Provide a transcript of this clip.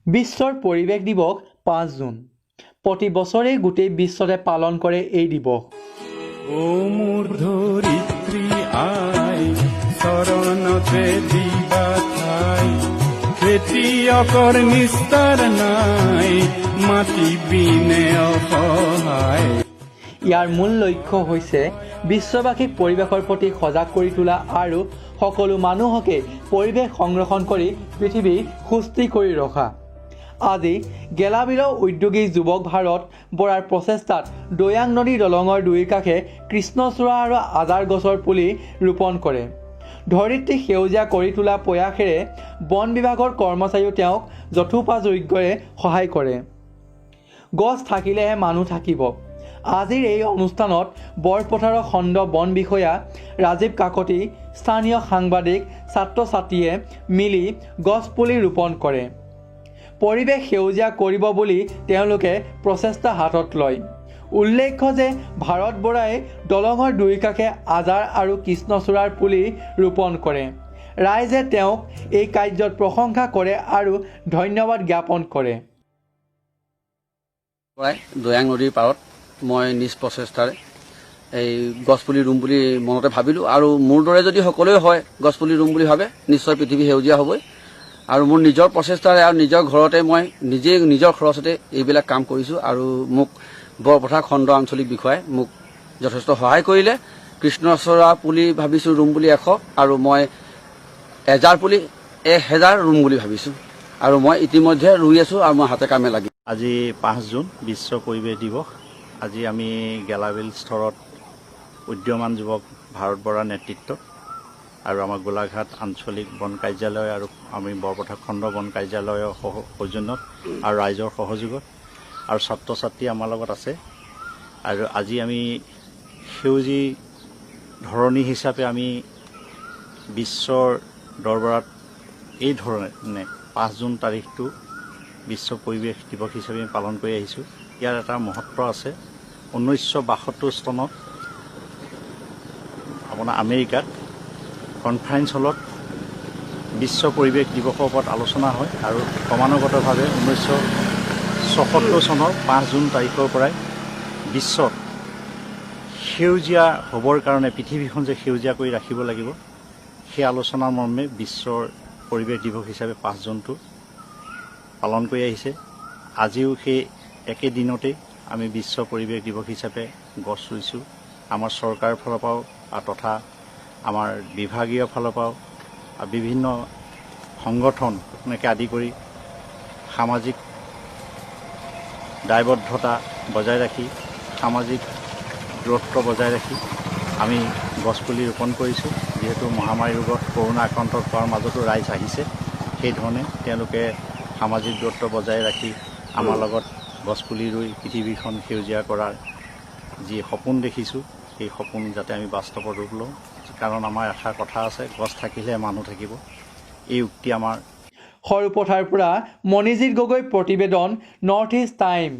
বিশ্বৰ পৰিৱেশ দিৱস 5 জুন। প্ৰতি বছৰে গোটেই বিশ্বতে পালন কৰে এই দিৱস। ও মোৰ ধৰিত্ৰী আই চৰণতে দিবা ঠাই, খেতিয়কৰ নিস্তাৰ নাই, মাটি বিনে অসহায়। ইয়াৰ মূল লক্ষ্য হৈছে বিশ্ববাসীক পৰিৱেশৰ প্ৰতি সজাগ কৰি তোলা আৰু সকলো মানুহকে পৰিৱেশ সংৰক্ষণ কৰি পৃথিৱী সুস্থিৰ কৰি ৰখা। আজি গেলাবিলৰ উদ্যোগী যুৱক ভাৰত বৰাৰ প্ৰচেষ্টাত দৈয়াং নদী দলঙৰ দুই কাষে কৃষ্ণচূড়া আৰু আজাৰ গছৰ পুলি ৰোপণ কৰে। ধৰিত্ৰীক সেউজীয়া কৰি তোলা প্ৰয়াসেৰে বন বিভাগৰ কৰ্মচাৰীও তেওঁক যথোপযোগ্যৰে সহায় কৰে। গছ থাকিলেহে মানুহ থাকিব। আজিৰ এই অনুষ্ঠানত বৰপথাৰৰ খণ্ড বন বিষয়া ৰাজীৱ কাকতি, স্থানীয় সাংবাদিক, ছাত্ৰ ছাত্ৰীয়ে মিলি গছপুলি ৰোপণ কৰে। পৰিৱেশ সেউজীয়া কৰিব বুলি তেওঁলোকে প্ৰচেষ্টা হাতত লয়। উল্লেখ্য যে ভাৰত বৰাই দলঙৰ দুই কাষে আজাৰ আৰু কৃষ্ণচূড়াৰ পুলি ৰোপণ কৰে। ৰাইজে তেওঁক এই কাৰ্যত প্ৰশংসা কৰে আৰু ধন্যবাদ জ্ঞাপন কৰে। দৈয়াং নদীৰ পাৰত মই নিজ প্ৰচেষ্টাৰে এই গছপুলি ৰুম বুলি মনতে ভাবিলোঁ, আৰু মোৰ দৰে যদি সকলোৱে হয় গছপুলি ৰুম বুলি ভাবে নিশ্চয় পৃথিৱী সেউজীয়া হ'বই। আৰু মোৰ নিজৰ প্ৰচেষ্টাৰে আৰু নিজৰ ঘৰতে মই নিজেই নিজৰ খৰচতে এইবিলাক কাম কৰিছোঁ, আৰু মোক বৰপথাৰ খণ্ড আঞ্চলিক বিষয়াই মোক যথেষ্ট সহায় কৰিলে। কৃষ্ণচূড়া পুলি ভাবিছোঁ ৰুম বুলি 100, আৰু মই 1000 পুলি 1000 ৰুম বুলি ভাবিছোঁ, আৰু মই ইতিমধ্যে ৰুই আছোঁ আৰু মই হাতে কামে লাগি। আজি 5 জুন বিশ্ব পৰিৱেশ দিৱস। আজি আমি গেলাবিল স্তৰত উদীয়মান যুৱক ভাৰত বৰাৰ নেতৃত্বত আৰু আমাৰ গোলাঘাট আঞ্চলিক বন কাৰ্যালয় আৰু আমি বৰপথাৰ খণ্ড বন কাৰ্যালয়ৰ সৌজন্যত আৰু ৰাইজৰ সহযোগত আৰু ছাত্ৰ ছাত্ৰী আমাৰ লগত আছে, আৰু আজি আমি সেউজী ধৰণী হিচাপে আমি বিশ্বৰ দৰবাৰত এই ধৰণে 5 জুন তাৰিখটো বিশ্ব পৰিৱেশ দিৱস হিচাপে আমি পালন কৰি আহিছোঁ। ইয়াৰ এটা মহত্ব আছে। 1972 চনত আপোনাৰ আমেৰিকাত কনফাৰেন্স হলত বিশ্ব পৰিৱেশ দিৱসৰ ওপৰত আলোচনা হয়, আৰু ক্ৰমানুগতভাৱে 1976 চনৰ 5 জুন তাৰিখৰ পৰাই বিশ্বত সেউজীয়া হ'বৰ কাৰণে পৃথিৱীখন যে সেউজীয়া কৰি ৰাখিব লাগিব, সেই আলোচনাৰ মৰ্মে বিশ্বৰ পৰিৱেশ দিৱস হিচাপে 5 জুনটো পালন কৰি আহিছে। আজিও সেই একে দিনতেই আমি বিশ্ব পৰিৱেশ দিৱস হিচাপে গছ ৰুইছোঁ। আমাৰ চৰকাৰৰ ফালৰ পৰাও তথা আমাৰ বিভাগীয় ফালৰ পৰাও বিভিন্ন সংগঠন এনেকৈ আদি কৰি সামাজিক দায়বদ্ধতা বজাই ৰাখি, সামাজিক দূৰত্ব বজাই ৰাখি আমি গছপুলি ৰোপণ কৰিছোঁ। যিহেতু মহামাৰী ৰোগত কৰোণা আক্ৰান্ত হোৱাৰ মাজতো ৰাইজ আহিছে, সেইধৰণে তেওঁলোকে সামাজিক দূৰত্ব বজাই ৰাখি আমাৰ লগত গছপুলি ৰুই পৃথিৱীখন সেউজীয়া কৰাৰ যি সপোন দেখিছোঁ, সেই সপোন যাতে আমি বাস্তৱত ৰূপ লওঁ। কাৰণ আমাৰ এষাৰ কথা আছে, গছ থাকিলেহে মানুহ থাকিব। এই উক্তি আমাৰ। সৰুপথাৰ পৰা মণিজিৎ গগৈ প্ৰতিবেদন, নৰ্থ ইষ্ট টাইম।